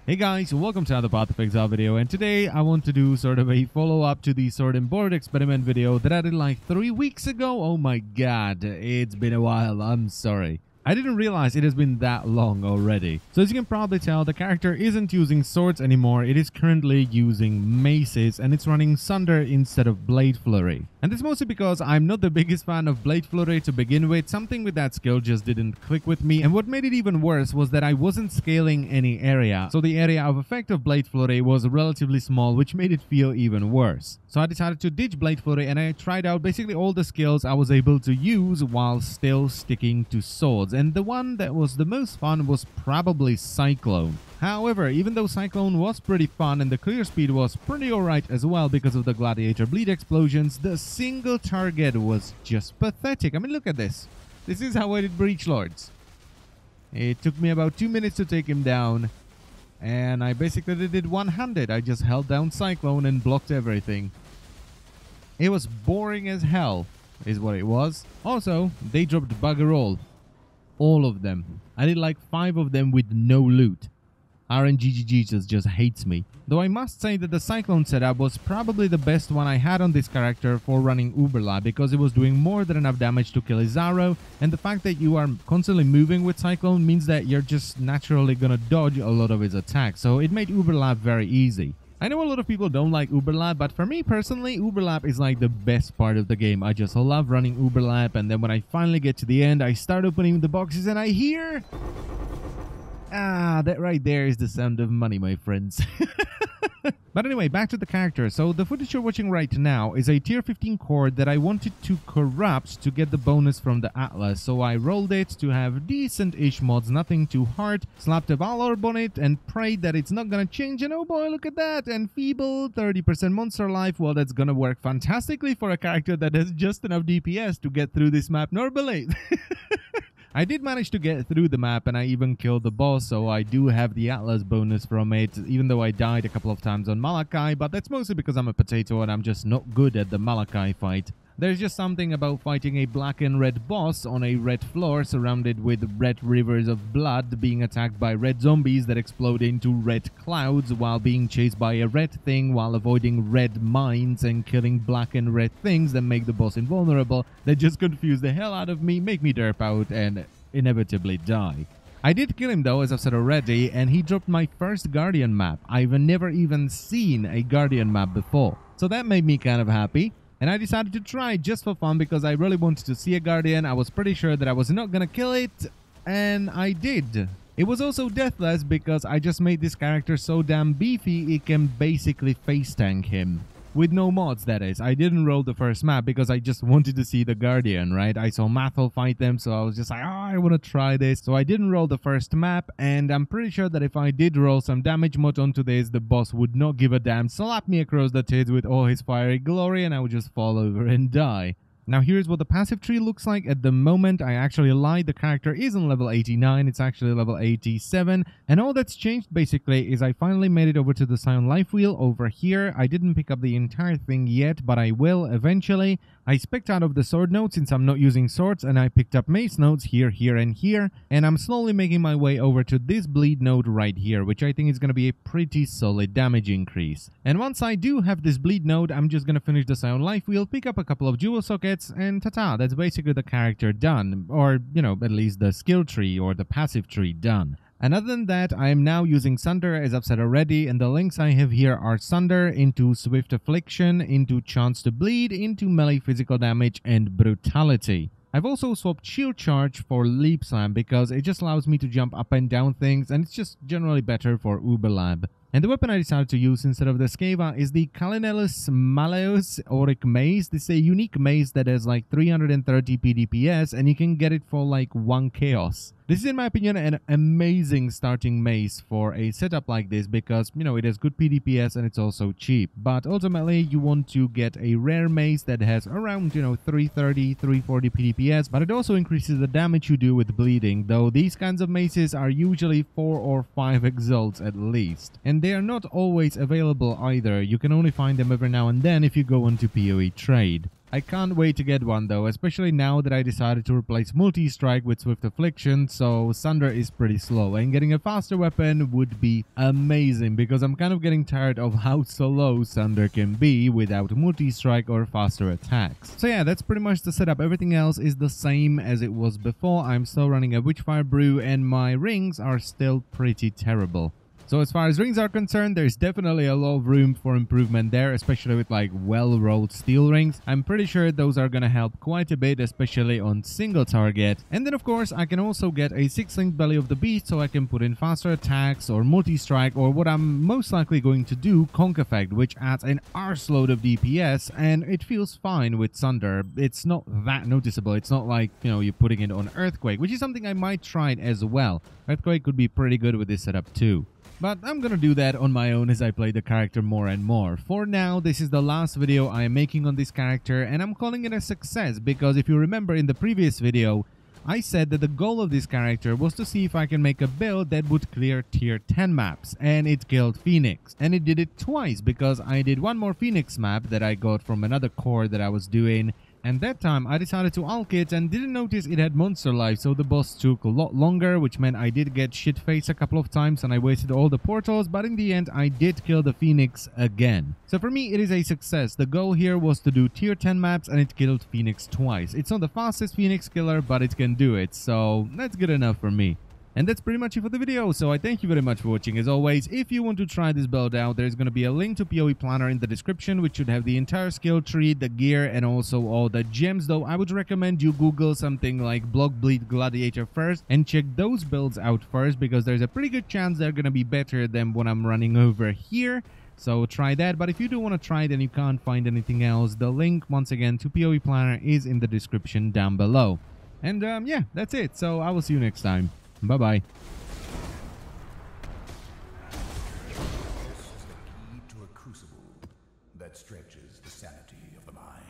Hey guys, welcome to another Path of Exile video, and today I want to do sort of a follow-up to the Sword and Board experiment video that I did like 3 weeks ago. Oh my god, it's been a while, I'm sorry. I didn't realize it has been that long already. So as you can probably tell, the character isn't using swords anymore, it is currently using maces, and it's running Sunder instead of Blade Flurry. And this mostly because I'm not the biggest fan of Blade Flurry to begin with. Something with that skill just didn't click with me, and what made it even worse was that I wasn't scaling any area. So the area of effect of Blade Flurry was relatively small, which made it feel even worse. So I decided to ditch Blade Flurry and I tried out basically all the skills I was able to use while still sticking to swords. And the one that was the most fun was probably Cyclone. However, even though Cyclone was pretty fun and the clear speed was pretty alright as well because of the Gladiator Bleed explosions, the single target was just pathetic. I mean, look at this. This is how I did Breach Lords. It took me about 2 minutes to take him down, and I basically did it one-handed. I just held down Cyclone and blocked everything. It was boring as hell, is what it was. Also, they dropped bugger all of them. I did like 5 of them with no loot. RNGGG just hates me. Though I must say that the Cyclone setup was probably the best one I had on this character for running Uberlab, because it was doing more than enough damage to kill Izaro, and the fact that you are constantly moving with Cyclone means that you're just naturally gonna dodge a lot of his attacks, so it made Uberlab very easy. I know a lot of people don't like Uberlab, but for me personally, Uberlab is like the best part of the game. I just love running Uberlab, and then when I finally get to the end, I start opening the boxes and I hear... that right there is the sound of money, my friends. But anyway, back to the character. So the footage you're watching right now is a tier 15 cord that I wanted to corrupt to get the bonus from the Atlas. So I rolled it to have decent-ish mods, nothing too hard, slapped a Valor on it and prayed that it's not gonna change, and oh boy, look at that! And feeble 30% monster life, well, that's gonna work fantastically for a character that has just enough DPS to get through this map normally. I did manage to get through the map, and I even killed the boss, so I do have the Atlas bonus from it, even though I died a couple of times on Malachi, but that's mostly because I'm a potato and I'm just not good at the Malachi fight. There's just something about fighting a black and red boss on a red floor surrounded with red rivers of blood, being attacked by red zombies that explode into red clouds while being chased by a red thing while avoiding red mines and killing black and red things that make the boss invulnerable, that just confuse the hell out of me, make me derp out and inevitably die. I did kill him though, as I've said already, and he dropped my first Guardian map. I've never even seen a Guardian map before, so that made me kind of happy. And I decided to try just for fun because I really wanted to see a Guardian. I was pretty sure that I was not gonna kill it, and I did. It was also deathless because I just made this character so damn beefy it can basically face tank him. With no mods, that is. I didn't roll the first map because I just wanted to see the Guardian, right? I saw Mathel fight them, so I was just like, oh, I want to try this. So I didn't roll the first map, and I'm pretty sure that if I did roll some damage mod onto this, the boss would not give a damn, slap me across the tits with all his fiery glory, and I would just fall over and die. Now here's what the passive tree looks like at the moment. I actually lied, the character isn't level 89, it's actually level 87, and all that's changed basically is I finally made it over to the Scion Life Wheel over here. I didn't pick up the entire thing yet, but I will eventually. I specced out of the sword node since I'm not using swords, and I picked up mace nodes here, here, and here, and I'm slowly making my way over to this bleed node right here, which I think is going to be a pretty solid damage increase. And once I do have this bleed node, I'm just going to finish the Scion Life Wheel, pick up a couple of jewel sockets, and ta-ta, that's basically the character done, or, you know, at least the skill tree or the passive tree done. And other than that, I am now using Sunder, as I've said already, and the links I have here are Sunder into Swift Affliction, into Chance to Bleed, into Melee Physical Damage, and Brutality. I've also swapped Shield Charge for Leap Slam because it just allows me to jump up and down things, and it's just generally better for Uberlab. And the weapon I decided to use instead of the Skeva is the Kalinellus Maleus Auric Mace. This is a unique mace that has like 330 PDPS, and you can get it for like 1 chaos. This is, in my opinion, an amazing starting mace for a setup like this because, you know, it has good PDPS and it's also cheap. But ultimately, you want to get a rare mace that has around, you know, 330, 340 PDPS, but it also increases the damage you do with bleeding, though these kinds of maces are usually 4 or 5 exalts at least. And they are not always available either. You can only find them every now and then if you go onto PoE Trade. I can't wait to get one though, especially now that I decided to replace multi-strike with Swift Affliction, so Sunder is pretty slow, and getting a faster weapon would be amazing because I'm kind of getting tired of how slow Sunder can be without multi-strike or faster attacks. So yeah, that's pretty much the setup. Everything else is the same as it was before. I'm still running a Witchfire Brew and my rings are still pretty terrible. So as far as rings are concerned, there's definitely a lot of room for improvement there, especially with like well-rolled steel rings. I'm pretty sure those are gonna help quite a bit, especially on single target. And then of course, I can also get a 6-link Belly of the Beast, so I can put in faster attacks or multi-strike, or what I'm most likely going to do, Conk Effect, which adds an arseload of DPS, and it feels fine with Sunder. It's not that noticeable. It's not like, you know, you're putting it on Earthquake, which is something I might try it as well. Earthquake could be pretty good with this setup too. But I'm gonna do that on my own as I play the character more and more. For now, this is the last video I am making on this character, and I'm calling it a success because if you remember in the previous video, I said that the goal of this character was to see if I can make a build that would clear tier 10 maps, and it killed Phoenix. And it did it twice because I did one more Phoenix map that I got from another core that I was doing, and that time I decided to ulk it and didn't notice it had monster life, so the boss took a lot longer, which meant I did get shit-faced a couple of times and I wasted all the portals, but in the end I did kill the Phoenix again. So for me it is a success. The goal here was to do tier 10 maps and it killed Phoenix twice. It's not the fastest Phoenix killer, but it can do it, so that's good enough for me. And that's pretty much it for the video, so I thank you very much for watching. As always, if you want to try this build out, there's going to be a link to PoE Planner in the description, which should have the entire skill tree, the gear, and also all the gems, though I would recommend you Google something like Block Bleed Gladiator first, and check those builds out first, because there's a pretty good chance they're going to be better than what I'm running over here. So try that, but if you do want to try it and you can't find anything else, the link, once again, to PoE Planner is in the description down below. And yeah, that's it, so I will see you next time. Bye-bye. This is the key to a crucible that stretches the sanity of the mind.